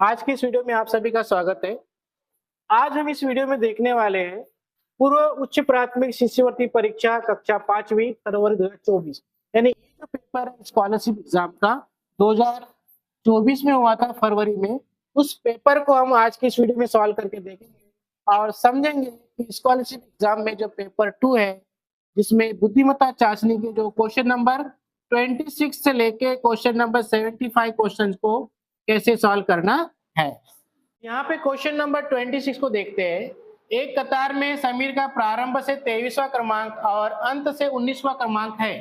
आज की इस वीडियो में आप सभी का स्वागत है। आज हम इस वीडियो में देखने वाले हैं पूर्व उच्च प्राथमिक शिष्यवृत्ति परीक्षा कक्षा 5वीं फरवरी 2024 यानी ये जो पेपर है स्कॉलरशिप एग्जाम का 2024 में हुआ था फरवरी में। उस पेपर को हम आज की इस वीडियो में सॉल्व करके देखेंगे और समझेंगे कि स्कॉलरशिप एग्जाम में जो पेपर 2 है जिसमें बुद्धिमत्ता चाशनी के जो क्वेश्चन नंबर 26 से लेके क्वेश्चन नंबर 75 क्वेश्चन को कैसे सॉल्व करना है। यहाँ पे क्वेश्चन नंबर 26 को देखते हैं। एक कतार में समीर का प्रारंभ से 23वां क्रमांक और अंत से 19वां क्रमांक है,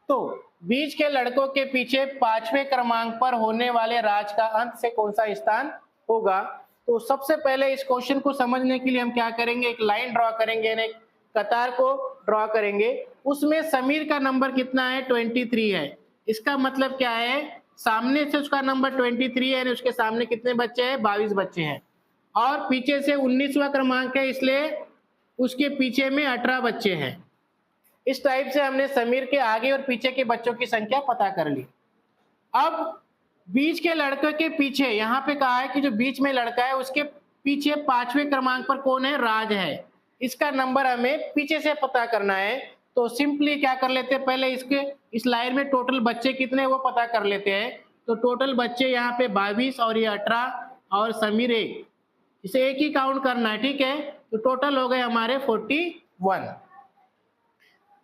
तो बीच के लड़कों के पीछे 5वें क्रमांक पर होने वाले राज का अंत से कौन सा स्थान होगा। तो सबसे पहले इस क्वेश्चन को समझने के लिए हम क्या करेंगे, एक लाइन ड्रॉ करेंगे, एक कतार को ड्रॉ करेंगे। उसमें समीर का नंबर कितना है, 23 है। इसका मतलब क्या है, सामने से उसका नंबर 23 है, उसके सामने कितने बच्चे हैं, 22 बच्चे हैं, और पीछे से 19वां क्रमांक है, इसलिए उसके पीछे में 18 बच्चे हैं। इस टाइप से हमने समीर के आगे और पीछे के बच्चों की संख्या पता कर ली। अब बीच के लड़के के पीछे यहाँ पे कहा है कि जो बीच में लड़का है उसके पीछे 5वें क्रमांक पर कौन है, राज है। इसका नंबर हमें पीछे से पता करना है। तो सिंपली क्या कर लेते हैं, पहले इसके इस लाइन में टोटल बच्चे कितने वो पता कर लेते हैं। तो टोटल बच्चे यहाँ पे 22 और ये 18 और समीर 1, इसे एक ही काउंट करना है, ठीक है। तो टोटल हो गए हमारे 41।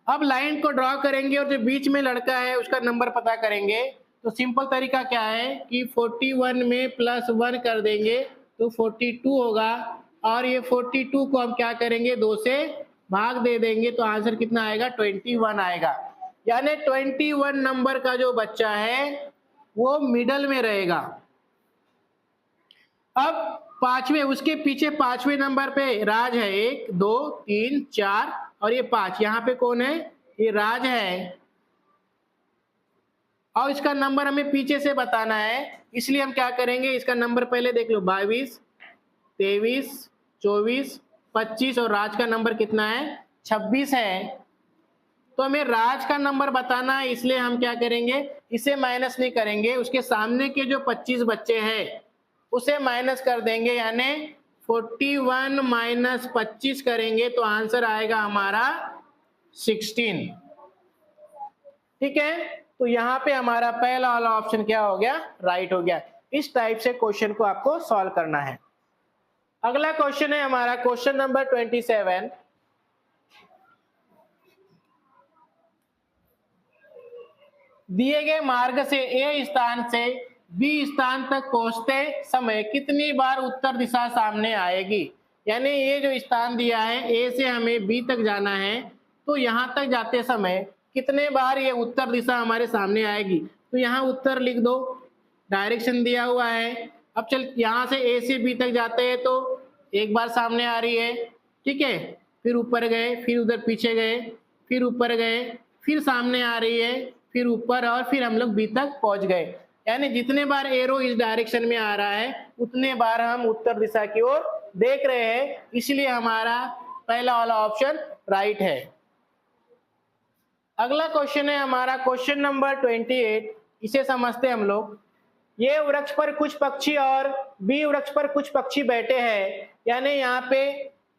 अब लाइन को ड्रॉ करेंगे और जो बीच में लड़का है उसका नंबर पता करेंगे। तो सिंपल तरीका क्या है कि 41 में +1 कर देंगे तो 42 होगा, और ये 42 को हम क्या करेंगे, 2 से भाग दे देंगे तो आंसर कितना आएगा, 21 आएगा। यानी 21 नंबर का जो बच्चा है वो मिडल में रहेगा। अब पांचवें, उसके पीछे 5वें नंबर पे राज है, 1 2 3 4 और ये 5, यहाँ पे कौन है, ये राज है। और इसका नंबर हमें पीछे से बताना है, इसलिए हम क्या करेंगे, इसका नंबर पहले देख लो, 22 23 24 25 और राज का नंबर कितना है, 26 है। तो हमें राज का नंबर बताना है, इसलिए हम क्या करेंगे, इसे माइनस नहीं करेंगे, उसके सामने के जो 25 बच्चे हैं उसे माइनस कर देंगे, यानी 41 माइनस 25 करेंगे तो आंसर आएगा हमारा 16। ठीक है, तो यहाँ पे हमारा पहला वाला ऑप्शन क्या हो गया, राइट हो गया। इस टाइप से क्वेश्चन को आपको सॉल्व करना है। अगला क्वेश्चन है हमारा क्वेश्चन नंबर 27। दिए गए मार्ग से ए स्थान से बी स्थान तक पहुंचते समय कितनी बार उत्तर दिशा सामने आएगी। यानी ये जो स्थान दिया है, ए से हमें बी तक जाना है, तो यहां तक जाते समय कितने बार ये उत्तर दिशा हमारे सामने आएगी। तो यहाँ उत्तर लिख दो, डायरेक्शन दिया हुआ है। अब चल यहाँ से ए से बी तक जाते हैं तो एक बार सामने आ रही है, ठीक है, फिर ऊपर गए, फिर उधर पीछे गए, फिर ऊपर गए, फिर सामने आ रही है, फिर ऊपर, और फिर हम लोग बी तक पहुंच गए। यानी जितने बार एरो इस डायरेक्शन में आ रहा है उतने बार हम उत्तर दिशा की ओर देख रहे हैं, इसलिए हमारा पहला वाला ऑप्शन राइट है। अगला क्वेश्चन है हमारा क्वेश्चन नंबर 28। इसे समझते हम लोग। ये वृक्ष पर कुछ पक्षी और बी वृक्ष पर कुछ पक्षी बैठे हैं, यानी यहाँ पे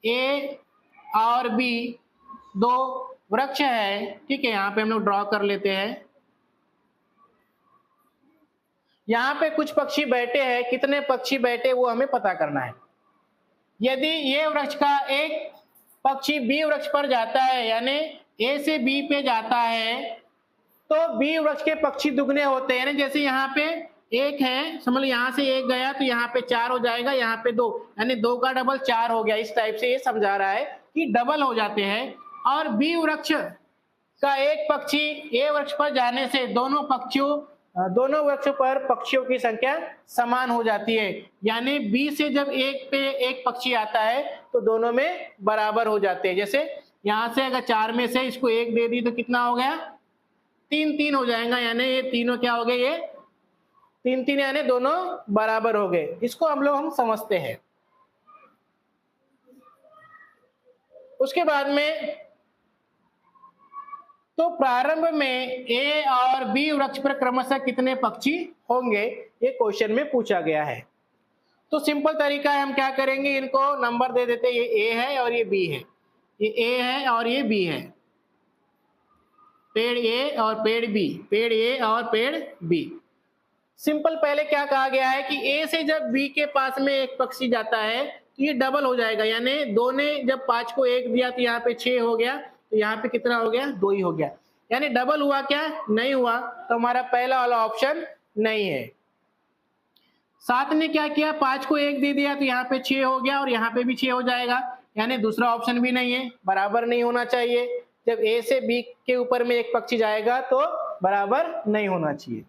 ए और बी दो वृक्ष है, ठीक है। यहाँ पे हम लोग ड्रॉ कर लेते हैं। यहाँ पे कुछ पक्षी बैठे हैं, कितने पक्षी बैठे वो हमें पता करना है। यदि ये वृक्ष का एक पक्षी बी वृक्ष पर जाता है, यानी ए से बी पे जाता है, तो बी वृक्ष के पक्षी दुगने होते हैं। जैसे यहाँ पे एक है, समझ लो यहाँ से एक गया तो यहाँ पे 4 हो जाएगा, यहाँ पे 2, यानी 2 का डबल 4 हो गया। इस टाइप से ये समझा रहा है कि डबल हो जाते हैं। और बी वृक्ष का एक पक्षी ए वृक्ष पर जाने से दोनों वृक्षों पर पक्षियों की संख्या समान हो जाती है। यानी बी से जब एक पे एक पक्षी आता है तो दोनों में बराबर हो जाते हैं। जैसे यहाँ से अगर 4 में से इसको 1 दे दी तो कितना हो गया, 3 हो जाएगा, यानी ये तीनों क्या हो गए, ये 3 यानी दोनों बराबर हो गए। इसको हम समझते हैं। उसके बाद में तो प्रारंभ में ए और बी वृक्ष पर क्रमशः कितने पक्षी होंगे, ये क्वेश्चन में पूछा गया है। तो सिंपल तरीका है, हम क्या करेंगे, इनको नंबर दे देते, ये ए है और ये बी है, ये ए है और ये बी है, पेड़ ए और पेड़ बी, पेड़ ए और पेड़ बी। सिंपल पहले क्या कहा गया है कि ए से जब बी के पास में एक पक्षी जाता है तो ये डबल हो जाएगा, यानी दो ने जब 5 को 1 दिया तो यहाँ पे 6 हो गया, तो यहाँ पे कितना हो गया, 2 ही हो गया, यानी डबल हुआ क्या, नहीं हुआ, तो हमारा पहला वाला ऑप्शन नहीं है। 7 ने क्या किया, 5 को 1 दे दिया तो यहाँ पे 6 हो गया और यहाँ पे भी 6 हो जाएगा, यानी दूसरा ऑप्शन भी नहीं है, बराबर नहीं होना चाहिए। जब ए से बी के ऊपर में एक पक्षी जाएगा तो बराबर नहीं होना चाहिए।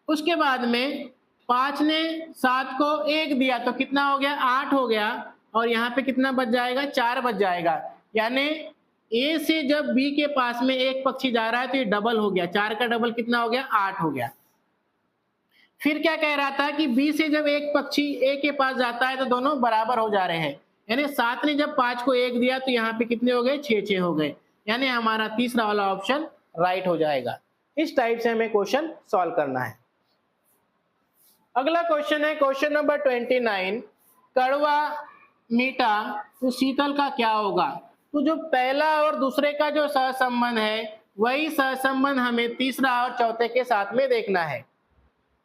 उसके बाद में 5 ने 7 को 1 दिया तो कितना हो गया, 8 हो गया, और यहाँ पे कितना बच जाएगा, 4 बच जाएगा, यानी ए से जब बी के पास में एक पक्षी जा रहा है तो ये डबल हो गया, 4 का डबल कितना हो गया, 8 हो गया। फिर क्या कह रहा था कि बी से जब एक पक्षी ए के पास जाता है तो दोनों बराबर हो जा रहे हैं, यानी 7 ने जब 5 को 1 दिया तो यहाँ पे कितने हो गए, 6 हो गए, यानी हमारा तीसरा वाला ऑप्शन राइट हो जाएगा। इस टाइप से हमें क्वेश्चन सॉल्व करना है। अगला क्वेश्चन है क्वेश्चन नंबर 29, कड़वा मीठा तो शीतल का क्या होगा। तो जो पहला और दूसरे का जो सहसंबंध है वही सहसंबंध हमें तीसरा और चौथे के साथ में देखना है।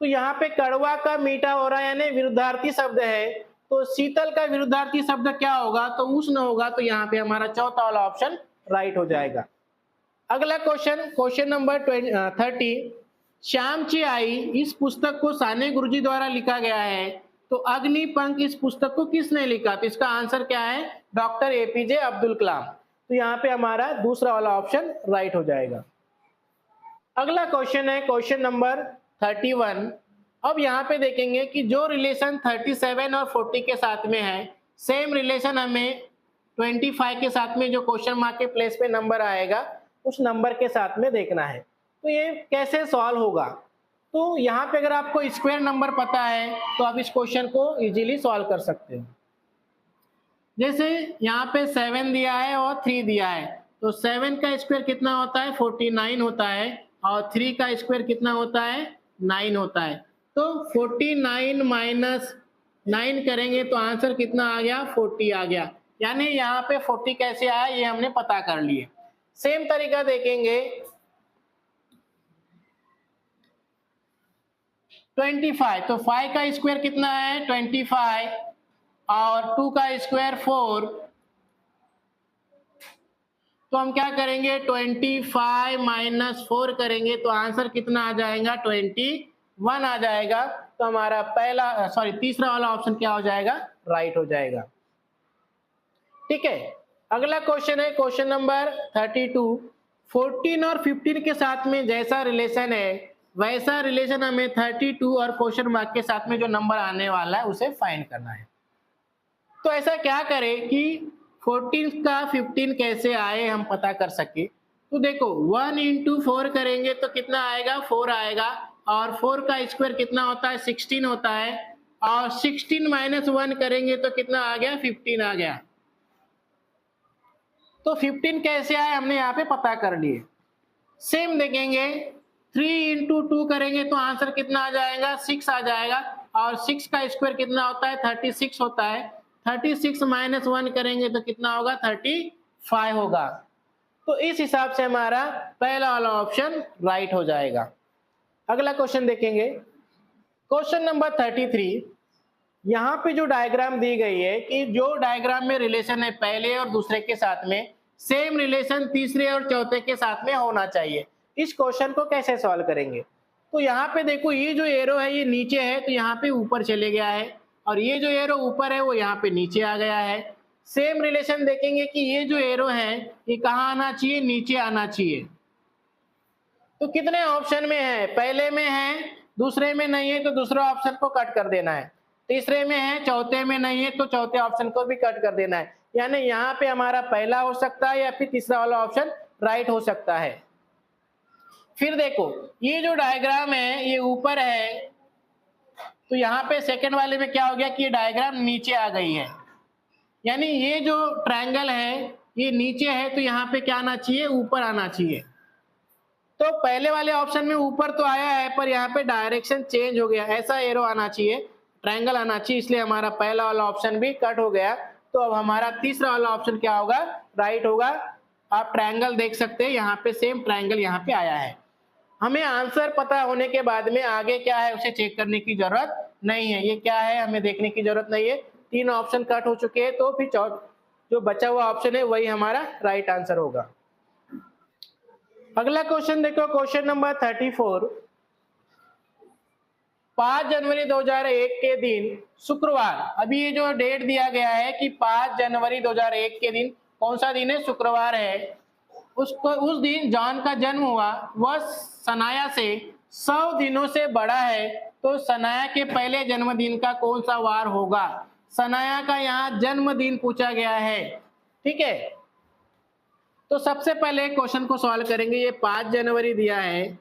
तो यहाँ पे कड़वा का मीठा हो रहा है, यानी विरुद्धार्थी शब्द है, तो शीतल का विरुद्धार्थी शब्द क्या होगा, तो उष्ण होगा, तो यहाँ पे हमारा चौथा वाला ऑप्शन राइट हो जाएगा। अगला क्वेश्चन, क्वेश्चन नंबर 30, श्यामची आई इस पुस्तक को साने गुरुजी द्वारा लिखा गया है, तो अग्निपंख इस पुस्तक को किसने लिखा, तो इसका आंसर क्या है, डॉक्टर एपीजे अब्दुल कलाम। तो यहाँ पे हमारा दूसरा वाला ऑप्शन राइट हो जाएगा। अगला क्वेश्चन है क्वेश्चन नंबर 31। अब यहाँ पे देखेंगे कि जो रिलेशन 37 और 40 के साथ में है, सेम रिलेशन हमें 25 के साथ में जो क्वेश्चन मार्क के प्लेस पे नंबर आएगा उस नंबर के साथ में देखना है। तो ये कैसे सॉल्व होगा, तो यहाँ पे अगर आपको स्क्वायर नंबर पता है तो आप इस क्वेश्चन को इजीली सॉल्व कर सकते हो। जैसे यहाँ पे 7 दिया है और 3 दिया है, तो 7 का स्क्वायर कितना होता है, 49 होता है, और 3 का स्क्वायर कितना होता है, 9 होता है। तो 49 माइनस 9 करेंगे तो आंसर कितना आ गया, 40 आ गया, यानी यहाँ पे 40 कैसे आया ये हमने पता कर लिए। सेम तरीका देखेंगे 25, तो 5 का स्क्वायर कितना है, 25, और 2 का स्क्वायर 4, तो हम क्या करेंगे, 25 माइनस 4 करेंगे तो आंसर कितना आ जाएगा, 21 आ जाएगा। तो हमारा तीसरा वाला ऑप्शन क्या हो जाएगा, राइट हो जाएगा। ठीक है, अगला क्वेश्चन है क्वेश्चन नंबर 32। 14 और 15 के साथ में जैसा रिलेशन है वैसा रिलेशन हमें 32 और क्वेश्चन मार्क के साथ में जो नंबर आने वाला है उसे फाइंड करना है। तो ऐसा क्या करें कि 14 का 15 कैसे आए हम पता कर सके। तो देखो 1 इंटू 4 करेंगे तो कितना आएगा, 4 आएगा, और 4 का स्क्वायर कितना होता है, 16 होता है, और 16 माइनस 1 करेंगे तो कितना आ गया, 15 आ गया। तो 15 कैसे आए हमने यहाँ पे पता कर लिए। सेम देखेंगे 3 इंटू 2 करेंगे तो आंसर कितना आ जाएगा, 6 आ जाएगा, और 6 का स्क्वायर कितना होता है, 36 होता है, 36 माइनस 1 करेंगे तो कितना होगा, 35 होगा। तो इस हिसाब से हमारा पहला वाला ऑप्शन राइट हो जाएगा। अगला क्वेश्चन देखेंगे क्वेश्चन नंबर 33। यहाँ पे जो डायग्राम दी गई है कि जो डायग्राम में रिलेशन है पहले और दूसरे के साथ में, सेम रिलेशन तीसरे और चौथे के साथ में होना चाहिए। इस क्वेश्चन को कैसे सॉल्व करेंगे, तो यहाँ पे देखो ये जो एरो है ये नीचे है तो यहाँ पे ऊपर चले गया है, और ये जो एरो ऊपर है वो यहाँ पे नीचे आ गया है। सेम रिलेशन देखेंगे कि ये जो एरो है ये कहाँ आना चाहिए, नीचे आना चाहिए। तो कितने ऑप्शन में है, पहले में है, दूसरे में नहीं है तो दूसरे ऑप्शन को कट कर देना है, तीसरे में है, चौथे में नहीं है तो चौथे ऑप्शन को भी कट कर देना है। यानी यहाँ पे हमारा पहला हो सकता है या फिर तीसरा वाला ऑप्शन राइट हो सकता है। फिर देखो ये जो डायग्राम है ये ऊपर है, तो यहाँ पे सेकंड वाले में क्या हो गया कि ये डायग्राम नीचे आ गई है, यानी ये जो ट्रायंगल है ये नीचे है तो यहाँ पे क्या आना चाहिए, ऊपर आना चाहिए। तो पहले वाले ऑप्शन में ऊपर तो आया है पर यहाँ पे डायरेक्शन चेंज हो गया, ऐसा एरो आना चाहिए, ट्रायंगल आना चाहिए, इसलिए हमारा पहला वाला ऑप्शन भी कट हो गया। तो अब हमारा तीसरा वाला ऑप्शन क्या होगा, राइट होगा। आप ट्रायंगल देख सकते हैं, यहाँ पे सेम ट्रायंगल यहाँ पे आया है। हमें आंसर पता होने के बाद में आगे क्या है उसे चेक करने की जरूरत नहीं है, ये क्या है हमें देखने की जरूरत नहीं है। 3 ऑप्शन कट हो चुके हैं, तो फिर जो बचा हुआ ऑप्शन है वही हमारा राइट आंसर होगा। अगला क्वेश्चन देखो, क्वेश्चन नंबर 34। 5 जनवरी 2001 के दिन शुक्रवार, अभी ये जो डेट दिया गया है कि 5 जनवरी 2001 के दिन कौन सा दिन है, शुक्रवार है। उस दिन जॉन का जन्म हुआ, वह सनाया से 100 दिनों से बड़ा है, तो सनाया के पहले जन्मदिन का कौन सा वार होगा। सनाया का यहाँ जन्मदिन पूछा गया है, ठीक है। तो सबसे पहले क्वेश्चन को सॉल्व करेंगे। ये 5 जनवरी दिया है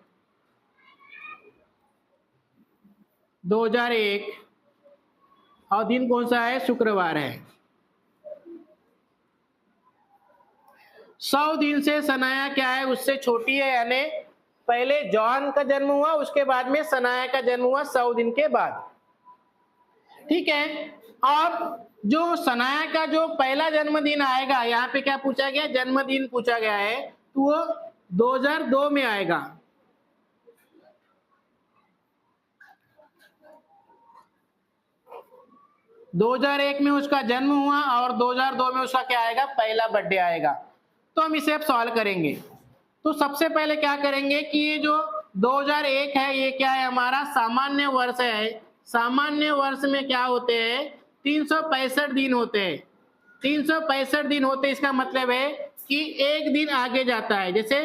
2001 और दिन कौन सा है, शुक्रवार है। 100 दिन से सनाया क्या है, उससे छोटी है, यानी पहले जॉन का जन्म हुआ, उसके बाद में सनाया का जन्म हुआ 100 दिन के बाद, ठीक है। और जो सनाया का जो पहला जन्मदिन आएगा, यहाँ पे क्या पूछा गया, जन्मदिन पूछा गया है, तो वो 2002 में आएगा। – 2001 में उसका जन्म हुआ और 2002 में उसका क्या आएगा, पहला बर्थडे आएगा। तो हम इसे अब सॉल्व करेंगे। तो सबसे पहले क्या करेंगे कि ये जो 2001 है ये क्या है, हमारा सामान्य वर्ष है। सामान्य वर्ष में क्या होते हैं, 365 दिन होते हैं। 365 दिन होते, इसका मतलब है कि एक दिन आगे जाता है। जैसे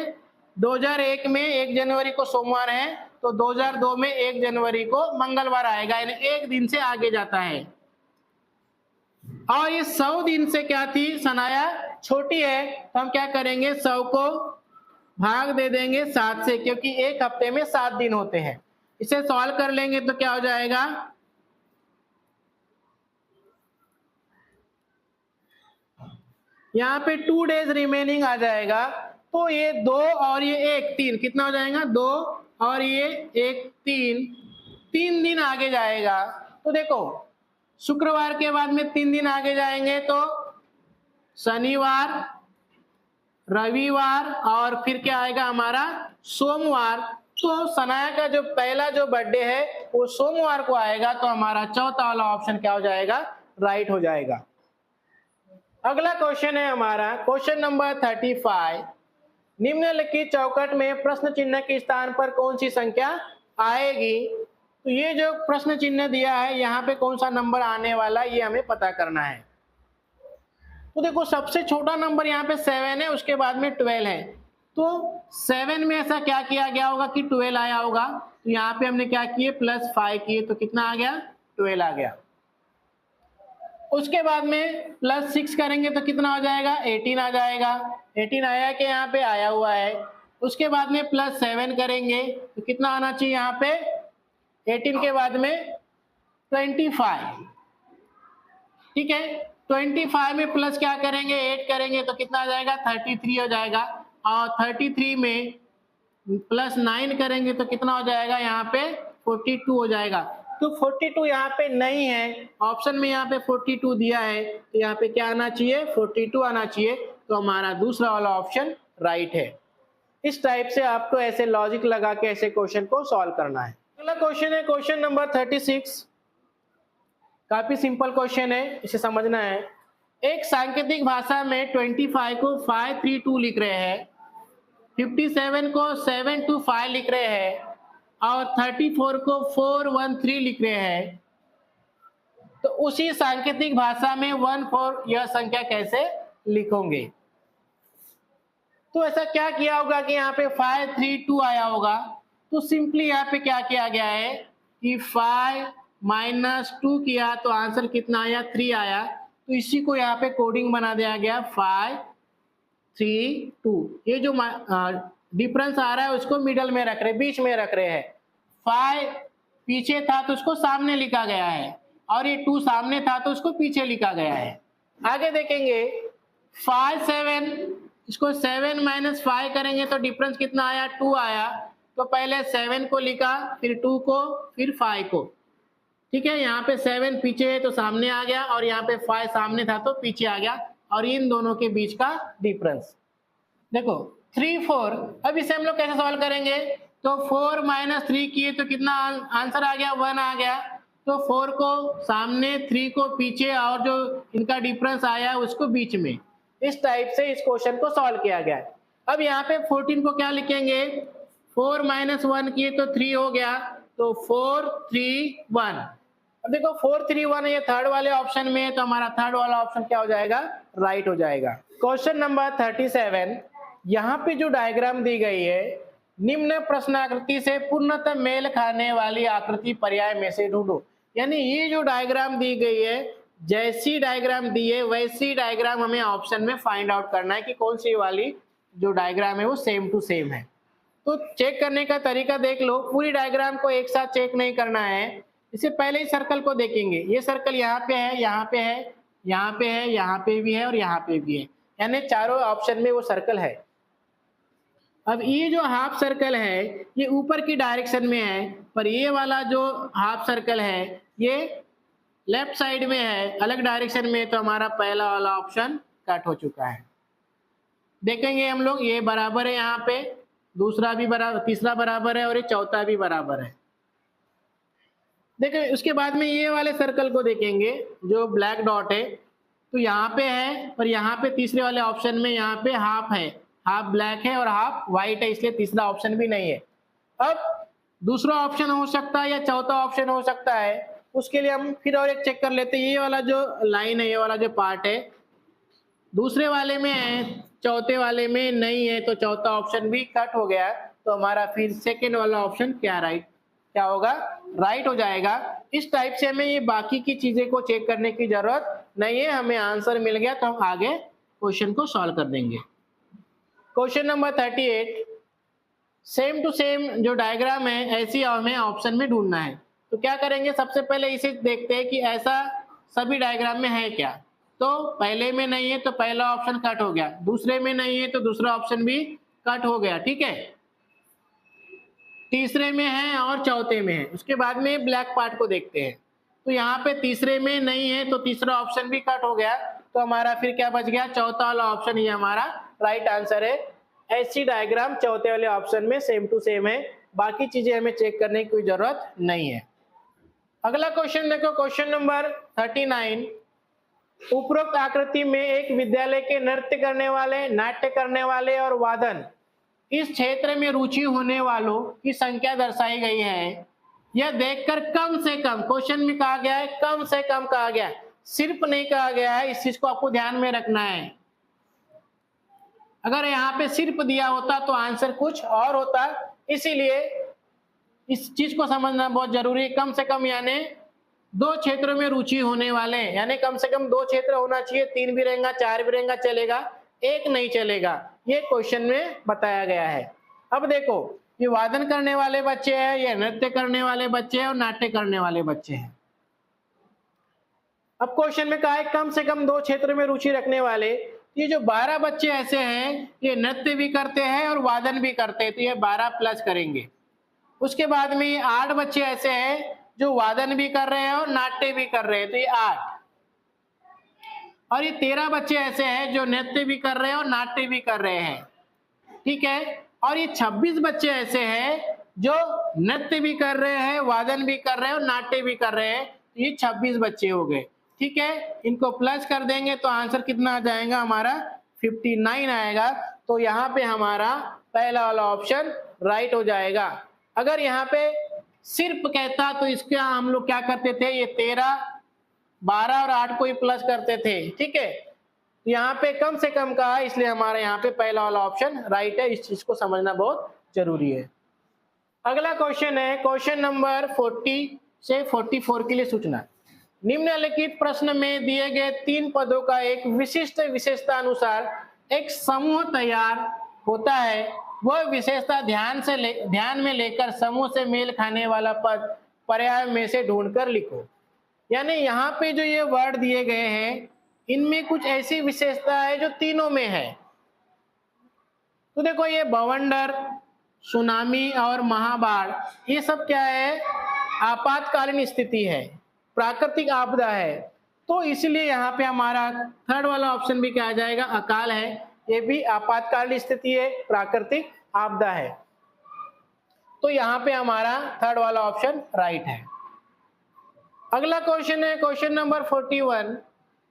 2001 में 1 जनवरी को सोमवार है, तो 2002 में 1 जनवरी को मंगलवार आएगा, यानी एक दिन से आगे जाता है। और ये 100 दिन से क्या थी, सनाया छोटी है, तो हम क्या करेंगे, 100 को भाग दे देंगे 7 से, क्योंकि एक हफ्ते में 7 दिन होते हैं। इसे सॉल्व कर लेंगे तो क्या हो जाएगा, यहाँ पे 2 डेज रिमेनिंग आ जाएगा। तो ये 2 और ये 1 3, कितना हो जाएगा, 2 और ये 1 3 दिन आगे जाएगा। तो देखो शुक्रवार के बाद में 3 दिन आगे जाएंगे, तो शनिवार, रविवार और फिर क्या आएगा हमारा सोमवार। तो सनाया का जो पहला जो बर्थडे है वो सोमवार को आएगा, तो हमारा चौथा वाला ऑप्शन क्या हो जाएगा, राइट हो जाएगा। अगला क्वेश्चन है हमारा क्वेश्चन नंबर 35। निम्नलिखित चौकट में प्रश्न चिन्ह के स्थान पर कौन सी संख्या आएगी। तो ये जो प्रश्न चिन्ह दिया है यहाँ पे कौन सा नंबर आने वाला, ये हमें पता करना है। तो देखो सबसे छोटा नंबर यहाँ पे 7 है, उसके बाद में 12 है। तो 7 में ऐसा क्या किया गया होगा कि 12 आया होगा, तो यहाँ पे हमने क्या किए, +5 किए, तो कितना आ गया, 12 आ गया। उसके बाद में +6 करेंगे तो कितना हो जाएगा, 18 आ जाएगा। 18 आया कि यहाँ पे आया हुआ है। उसके बाद में +7 करेंगे तो कितना आना चाहिए, यहाँ पे 18 के बाद में 25, ठीक है। 25 में प्लस क्या करेंगे, 8 करेंगे तो कितना आ जाएगा, 33 हो जाएगा। और 33 में +9 करेंगे तो कितना हो जाएगा, यहाँ पे 42 हो जाएगा। तो 42 यहाँ पे नहीं है, ऑप्शन में यहाँ पे 42 दिया है, तो यहाँ पे क्या आना चाहिए, 42 आना चाहिए। तो हमारा दूसरा वाला ऑप्शन राइट है। इस टाइप से आपको ऐसे लॉजिक लगा के ऐसे क्वेश्चन को सॉल्व करना है। अगला क्वेश्चन है क्वेश्चन नंबर 36। काफी सिंपल क्वेश्चन है, इसे समझना है। एक सांकेतिक भाषा में 25 को 532 लिख रहे हैं, 57 को 725 लिख रहे हैं और 34 को 413 लिख रहे हैं। तो उसी सांकेतिक भाषा में 14 यह संख्या कैसे लिखोगे। तो ऐसा क्या किया होगा कि यहाँ पे 532 आया होगा। तो सिंपली यहाँ पे क्या किया गया है कि 5 - 2 किया तो आंसर कितना आया, 3 आया। तो इसी को यहाँ पे कोडिंग बना दिया गया 5 3 2। ये जो डिफरेंस आ रहा है उसको मिडल में रख रहे, बीच में रख रहे हैं। 5 पीछे था तो उसको सामने लिखा गया है, और ये 2 सामने था तो उसको पीछे लिखा गया है। आगे देखेंगे 5 7, इसको 7 - 5 करेंगे तो डिफरेंस कितना आया, 2 आया। तो पहले 7 को लिखा, फिर 2 को, फिर 5 को। ठीक है, यहाँ पे 7 पीछे है तो सामने आ गया, और यहाँ पे 5 सामने था तो पीछे आ गया, और इन दोनों के बीच का डिफरेंस देखो 3 4। अब इसे हम लोग कैसे सॉल्व करेंगे, तो 4 - 3 किए तो कितना आंसर आ गया, 1 आ गया। तो 4 को सामने, 3 को पीछे, और जो इनका डिफरेंस आया उसको बीच में। इस टाइप से इस क्वेश्चन को सॉल्व किया गया है। अब यहाँ पे 14 को क्या लिखेंगे, 4 - 1 किए तो 3 हो गया, तो 4 3 1। अब देखो 4 3 1 ये थर्ड वाले ऑप्शन में है, तो हमारा थर्ड वाला ऑप्शन क्या हो जाएगा, राइट हो जाएगा। क्वेश्चन नंबर 37, यहाँ पे जो डायग्राम दी गई है, निम्न प्रश्नाकृति से पूर्णतः मेल खाने वाली आकृति पर्याय में से ढूंढो। यानी ये जो डायग्राम दी गई है, जैसी डायग्राम दी है वैसी डायग्राम हमें ऑप्शन में फाइंड आउट करना है कि कौन सी वाली जो डायग्राम है वो सेम टू सेम है। तो चेक करने का तरीका देख लो, पूरी डायग्राम को एक साथ चेक नहीं करना है। इससे पहले ही सर्कल को देखेंगे, ये सर्कल यहाँ पे है, यहाँ पे है, यहाँ पे है, यहाँ पे भी है और यहाँ पे भी है, यानी चारों ऑप्शन में वो सर्कल है। अब ये जो हाफ सर्कल है ये ऊपर की डायरेक्शन में है, पर ये वाला जो हाफ सर्कल है ये लेफ्ट साइड में है, अलग डायरेक्शन में, तो हमारा पहला वाला ऑप्शन कट हो चुका है। देखेंगे हम लोग, ये बराबर है, यहाँ पे दूसरा भी बराबर, तीसरा बराबर है, और ये चौथा भी बराबर है। देखिए उसके बाद में ये वाले सर्कल को देखेंगे जो ब्लैक डॉट है, तो यहाँ पे है, पर यहाँ पे तीसरे वाले ऑप्शन में यहाँ पे हाफ है, हाफ ब्लैक है और हाफ व्हाइट है, इसलिए तीसरा ऑप्शन भी नहीं है। अब दूसरा ऑप्शन हो सकता है या चौथा ऑप्शन हो सकता है, उसके लिए हम फिर और एक चेक कर लेते हैं। ये वाला जो लाइन है, ये वाला जो पार्ट है, दूसरे वाले में है, चौथे वाले में नहीं है, तो चौथा ऑप्शन भी कट हो गया, तो हमारा फिर सेकेंड वाला ऑप्शन क्या होगा, राइट हो जाएगा। इस टाइप से हमें ये बाकी की चीजें को चेक करने की जरूरत नहीं है, हमें आंसर मिल गया तो हम आगे क्वेश्चन को सॉल्व कर देंगे। Question number 38, same to same जो डायग्राम है ऐसी हमें ऑप्शन में ढूंढना है। तो क्या करेंगे, सबसे पहले इसे देखते हैं कि ऐसा सभी डायग्राम में है क्या। तो पहले में नहीं है तो पहला ऑप्शन कट हो गया, दूसरे में नहीं है तो दूसरा ऑप्शन भी कट हो गया, ठीक है, तीसरे में है और चौथे में है। उसके बाद में ब्लैक पार्ट को देखते हैं, तो यहाँ पे तीसरे में नहीं है तो तीसरा ऑप्शन भी कट हो गया, तो हमारा फिर क्या बच गया, चौथा वाला ऑप्शन ही हमारा राइट आंसर है। ऐसी डायग्राम चौथे वाले ऑप्शन में सेम टू सेम है, बाकी चीजें हमें चेक करने की कोई जरूरत नहीं है। अगला क्वेश्चन देखो, क्वेश्चन नंबर 39, उपरोक्त आकृति में एक विद्यालय के नृत्य करने वाले, नाट्य करने वाले और वादन इस क्षेत्र में रुचि होने वालों की संख्या दर्शाई गई है। यह देखकर कम से कम, क्वेश्चन में कहा गया है कम से कम कहा गया है, सिर्फ नहीं कहा गया है, इस चीज को आपको ध्यान में रखना है। अगर यहाँ पे सिर्फ दिया होता तो आंसर कुछ और होता, इसीलिए इस चीज को समझना बहुत जरूरी है। कम से कम यानी 2 क्षेत्रों में रुचि होने वाले, यानी कम से कम 2 क्षेत्र होना चाहिए, 3 भी रहेगा, 4 भी रहेगा चलेगा, 1 नहीं चलेगा, ये क्वेश्चन में बताया गया है। अब देखो ये वादन करने वाले बच्चे हैं, ये नृत्य करने वाले बच्चे हैं और नाट्य करने वाले बच्चे हैं। अब क्वेश्चन में कहा है कम से कम 2 क्षेत्र में रुचि रखने वाले, ये जो 12 बच्चे ऐसे हैं ये नृत्य भी करते हैं और वादन भी करते हैं, तो ये 12 प्लस करेंगे। उसके बाद में ये 8 बच्चे ऐसे हैं जो वादन भी कर रहे हैं और नाट्य भी कर रहे हैं, तो ये 8, और ये 13 बच्चे ऐसे हैं जो नृत्य भी कर रहे हैं और नाट्य भी कर रहे हैं, ठीक है, और ये 26 बच्चे ऐसे हैं जो नृत्य भी कर रहे हैं, वादन भी कर रहे हैं और नाट्य भी कर रहे हैं, तो ये 26 बच्चे हो गए, ठीक है। इनको प्लस कर देंगे तो आंसर कितना आ जाएगा हमारा, 59 आएगा। तो यहाँ पे हमारा पहला वाला ऑप्शन राइट हो जाएगा। अगर यहाँ पे सिर्फ कहता तो इसका हम लोग क्या करते थे, ये 13, 12 और 8 को ही प्लस करते थे, ठीक है। यहाँ पे कम से कम कहा, इसलिए हमारा यहाँ पे पहला वाला ऑप्शन राइट है, इस चीज को समझना बहुत जरूरी है। अगला क्वेश्चन है क्वेश्चन नंबर 40 से 44 के लिए सूचना। निम्नलिखित प्रश्न में दिए गए 3 पदों का एक विशिष्ट विशेषता अनुसार एक समूह तैयार होता है, वह विशेषता ध्यान में लेकर समूह से मेल खाने वाला पद पर्याय में से ढूंढकर लिखो। यानी यहाँ पे जो ये वर्ड दिए गए हैं इनमें कुछ ऐसी विशेषता है जो तीनों में है। तो देखो ये बवंडर, सुनामी और महाबाढ़, ये सब क्या है, आपातकालीन स्थिति है, प्राकृतिक आपदा है, तो इसलिए यहाँ पे हमारा थर्ड वाला ऑप्शन भी क्या आ जाएगा, अकाल है। ये भी आपातकालीन स्थिति है, प्राकृतिक आपदा है, तो यहाँ पे हमारा थर्ड वाला ऑप्शन राइट है। अगला क्वेश्चन है क्वेश्चन नंबर 41।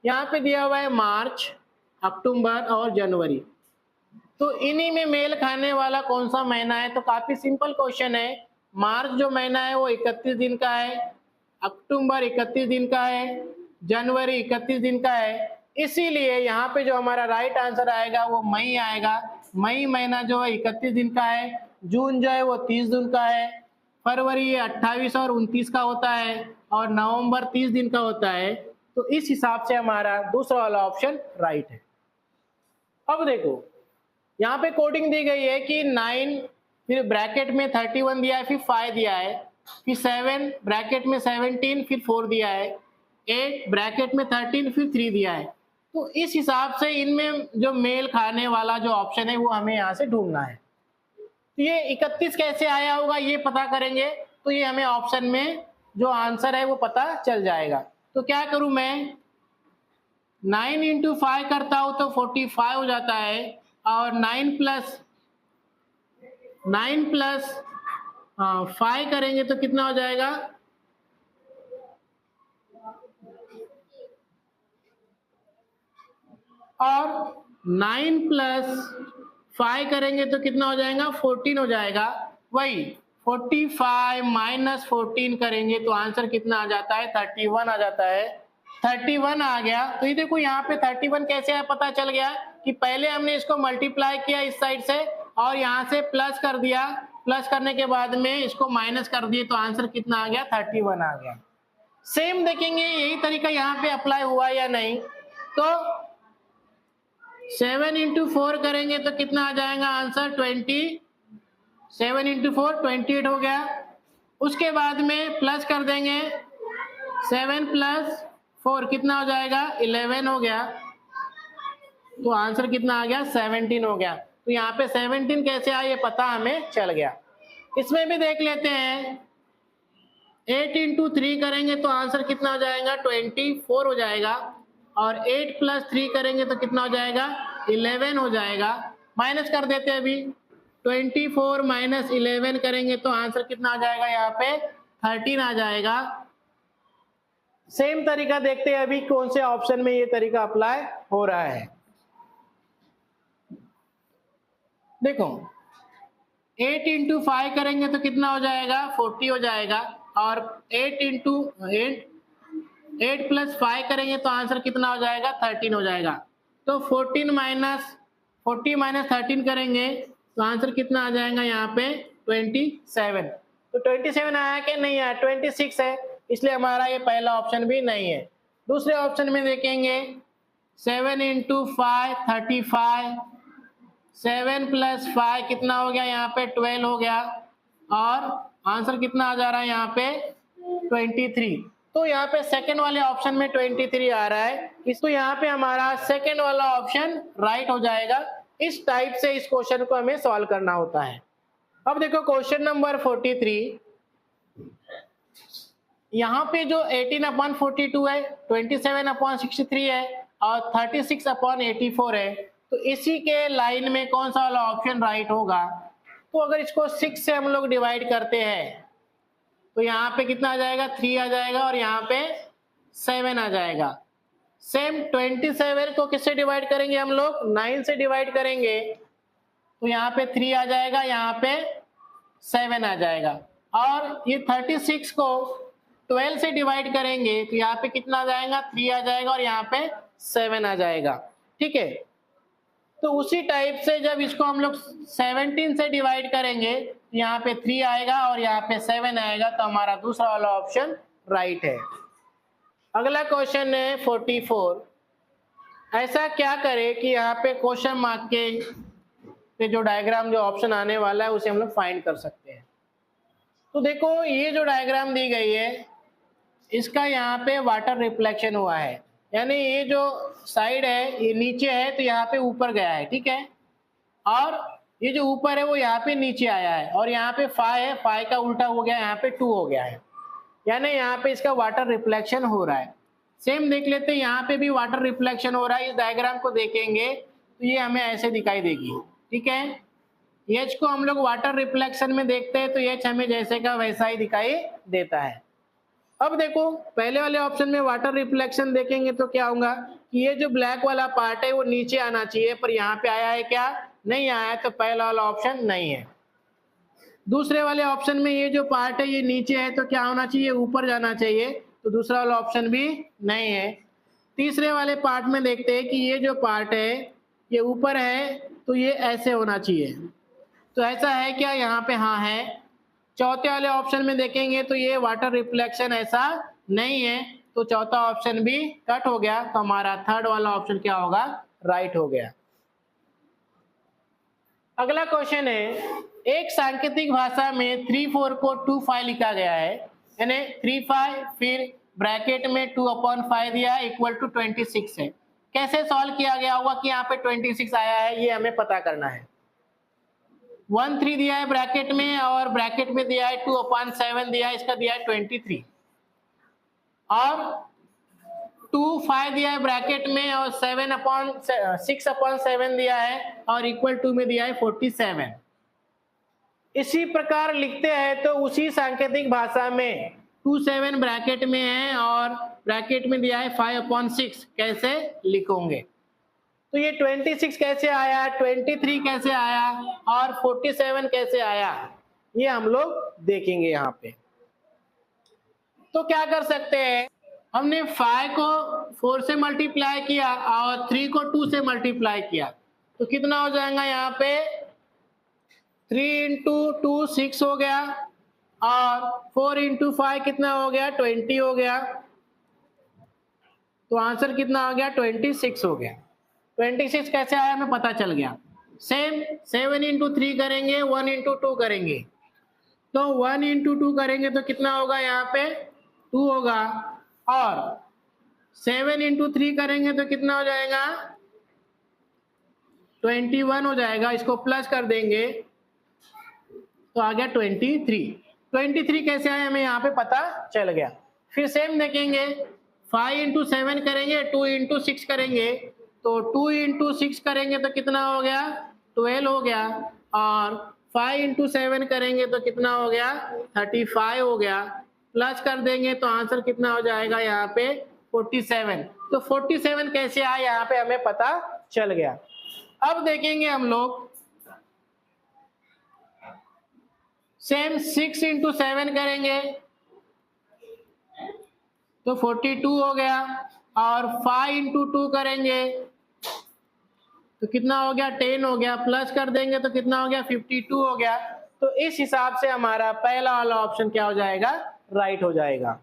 यहाँ पे दिया हुआ है मार्च, अक्टूबर और जनवरी, तो इन्हीं में मेल खाने वाला कौन सा महीना है? तो काफी सिंपल क्वेश्चन है। मार्च जो महीना है वो 31 दिन का है, अक्टूबर 31 दिन का है, जनवरी 31 दिन का है, इसीलिए यहाँ पे जो हमारा राइट आंसर आएगा वो मई आएगा। मई महीना जो है 31 दिन का है, जून जो है वो 30 दिन का है, फरवरी 28 और 29 का होता है, और नवंबर 30 दिन का होता है। तो इस हिसाब से हमारा दूसरा वाला ऑप्शन राइट है। अब देखो यहाँ पे कोडिंग दी गई है कि 9 फिर ब्रैकेट में 31 दिया है, फिर 5 दिया है, फिर 7 ब्रैकेट में 17 फिर 4 दिया है, 8 ब्रैकेट में 13 फिर 3 दिया है। तो इस हिसाब से इनमें जो मेल खाने वाला जो ऑप्शन है वो हमें यहाँ से ढूंढना है। तो ये 31 कैसे आया होगा ये पता करेंगे, तो ये हमें ऑप्शन में जो आंसर है वो पता चल जाएगा। तो क्या करूं मैं, 9 इंटू 5 करता हूं तो 45 हो जाता है, और 9 प्लस 5 करेंगे तो कितना हो जाएगा, और 9 प्लस 5 करेंगे तो कितना हो जाएगा, 14 हो जाएगा। वही 45 माइनस 14 करेंगे तो आंसर कितना आ जाता है, 31 आ जाता है। 31 आ गया, तो ये देखो यहाँ पे 31 कैसे आया, पता चल गया कि पहले हमने इसको मल्टीप्लाई किया इस साइड से और यहाँ से प्लस कर दिया, प्लस करने के बाद में इसको माइनस कर दिए, तो आंसर कितना आ गया, 31 आ गया। सेम देखेंगे यही तरीका यहाँ पे अप्लाई हुआ या नहीं। तो 7 इंटू 4 करेंगे तो कितना आ जाएगा आंसर, 20। 7 इंटू 4 28 हो गया। उसके बाद में प्लस कर देंगे, 7 प्लस 4 कितना हो जाएगा, 11 हो गया। तो आंसर कितना आ गया, 17 हो गया। तो यहाँ पे 17 कैसे आया ये पता हमें चल गया। इसमें भी देख लेते हैं, 8 इंटू 3 करेंगे तो आंसर कितना हो जाएगा, 24 हो जाएगा, और 8 प्लस 3 करेंगे तो कितना हो जाएगा, 11 हो जाएगा। माइनस कर देते हैं अभी, 24 माइनस 11 करेंगे तो आंसर कितना आ जाएगा, यहाँ पे 13 आ जाएगा। सेम तरीका देखते हैं अभी कौन से ऑप्शन में ये तरीका अप्लाई हो रहा है। देखो 8 इंटू 5 करेंगे तो कितना हो जाएगा, 40 हो जाएगा, और 8 प्लस 5 करेंगे तो आंसर कितना हो जाएगा, 13 हो जाएगा। तो 40 माइनस 13 करेंगे तो आंसर कितना आ जाएगा यहाँ पे, 27। तो 27 आया कि नहीं आया, 26 है, इसलिए हमारा ये पहला ऑप्शन भी नहीं है। दूसरे ऑप्शन में देखेंगे, 7 इंटू 5 35, 7 प्लस 5 कितना हो गया यहाँ पे, 12 हो गया, और आंसर कितना आ जा रहा है यहाँ पे, 23। तो यहाँ पे सेकंड वाले ऑप्शन में 23 आ रहा है, इसको यहाँ पे हमारा सेकंड वाला ऑप्शन राइट हो जाएगा। इस टाइप से इस क्वेश्चन को हमें सॉल्व करना होता है। अब देखो क्वेश्चन नंबर 43, यहाँ पे जो 18/42 है, 27/63 है, और 36/84 है, तो इसी के लाइन में कौन सा वाला ऑप्शन राइट होगा। तो अगर इसको 6 से हम लोग डिवाइड करते हैं तो यहाँ पे कितना आ जाएगा, 3 आ जाएगा, और यहाँ पे 7 आ जाएगा। सेम 27 को किससे डिवाइड करेंगे हम लोग, 9 से डिवाइड करेंगे, तो यहाँ पे 3 आ जाएगा, यहाँ पे 7 आ जाएगा। और ये 36 को 12 से डिवाइड करेंगे तो यहाँ पे कितना आ जाएगा, 3 आ जाएगा, और यहाँ पे 7 आ जाएगा। ठीक है, तो उसी टाइप से जब इसको हम लोग 17 से डिवाइड करेंगे, यहाँ पे 3 आएगा और यहाँ पे 7 आएगा, तो हमारा दूसरा वाला ऑप्शन राइट है। अगला क्वेश्चन है 44, ऐसा क्या करे कि यहाँ पे क्वेश्चन मार्क के पे जो डायग्राम जो ऑप्शन आने वाला है उसे हम लोग फाइंड कर सकते हैं। तो देखो ये जो डायग्राम दी गई है, इसका यहाँ पे वाटर रिफ्लेक्शन हुआ है, यानी ये जो साइड है ये नीचे है तो यहाँ पे ऊपर गया है, ठीक है, और ये जो ऊपर है वो यहाँ पे नीचे आया है, और यहाँ पे 5 है, 5 का उल्टा हो गया, यहाँ पे 2 हो गया है। यानी यहाँ पे इसका वाटर रिफ्लेक्शन हो रहा है। सेम देख लेते हैं, यहाँ पे भी वाटर रिफ्लेक्शन हो रहा है। इस डायग्राम को देखेंगे तो ये हमें ऐसे दिखाई देगी, ठीक है। एच को हम लोग वाटर रिफ्लेक्शन में देखते हैं तो एच हमें जैसे का वैसा ही दिखाई देता है। अब देखो पहले वाले ऑप्शन में वाटर रिफ्लेक्शन देखेंगे तो क्या होगा कि ये जो ब्लैक वाला पार्ट है वो नीचे आना चाहिए, पर यहाँ पे आया है क्या? नहीं आया है, तो पहला वाला ऑप्शन नहीं है। दूसरे वाले ऑप्शन में ये जो पार्ट है ये नीचे है तो क्या होना चाहिए? ऊपर जाना चाहिए, तो दूसरा वाला ऑप्शन भी नहीं है। तीसरे वाले पार्ट में देखते हैं कि ये जो पार्ट है ये ऊपर है तो ये ऐसे होना चाहिए, तो ऐसा है क्या? यहाँ पे हाँ है। चौथे वाले ऑप्शन में देखेंगे तो ये वाटर रिफ्लेक्शन ऐसा नहीं है, तो चौथा ऑप्शन भी कट हो गया, तो हमारा थर्ड वाला ऑप्शन क्या होगा? राइट हो गया। अगला क्वेश्चन है, एक सांकेतिक भाषा में 3/4 को 2/5 लिखा गया है, यानी 3/5 फिर ब्रैकेट में 2/5 दिया है इक्वल टू 26 है। कैसे सॉल्व किया गया होगा कि यहाँ पे 26 आया है, ये हमें पता करना है। 1/3 दिया है ब्रैकेट में और ब्रैकेट में दिया है 2/7 दिया है, इसका दिया है 23 और 2/5 दिया है ब्रैकेट में और 6/7 दिया है और इक्वल टू में दिया है 47। इसी प्रकार लिखते हैं तो उसी सांकेतिक भाषा में 27 ब्रैकेट में है और ब्रैकेट में दिया है 5/6, कैसे लिखोगे? तो ये 26 कैसे आया, 23 कैसे आया और 47 कैसे आया, ये हम लोग देखेंगे यहाँ पे। तो क्या कर सकते हैं, हमने 5 को 4 से मल्टीप्लाई किया और 3 को 2 से मल्टीप्लाई किया, तो कितना हो जाएगा यहाँ पे? 3 × 2 6 हो गया और 4 × 5 कितना हो गया? 20 हो गया, तो आंसर कितना हो गया? 26 हो गया। 26 कैसे आया हमें पता चल गया। सेम 7 × 3 करेंगे, 1 × 2 करेंगे, तो 1 × 2 करेंगे तो कितना होगा? यहाँ पे 2 होगा और 7 × 3 करेंगे तो कितना हो जाएगा? 21 हो जाएगा। इसको प्लस कर देंगे तो आ गया 23। 23 कैसे आया हमें यहाँ पे पता चल गया। फिर सेम देखेंगे, 5 × 7 करेंगे, 2 × 6 करेंगे, तो 2 × 6 करेंगे तो कितना हो गया? 12 हो गया और 5 × 7 करेंगे तो कितना हो गया? 35 हो गया। प्लस कर देंगे तो आंसर कितना हो जाएगा यहाँ पे? 47। तो 47 कैसे आया यहाँ पे हमें पता चल गया। अब देखेंगे हम लोग सेम 6 × 7 करेंगे तो 42 हो गया और 5 × 2 करेंगे तो कितना हो गया? 10 हो गया। प्लस कर देंगे तो कितना हो गया? 52 हो गया। तो इस हिसाब से हमारा पहला वाला ऑप्शन क्या हो जाएगा? राइट हो जाएगा।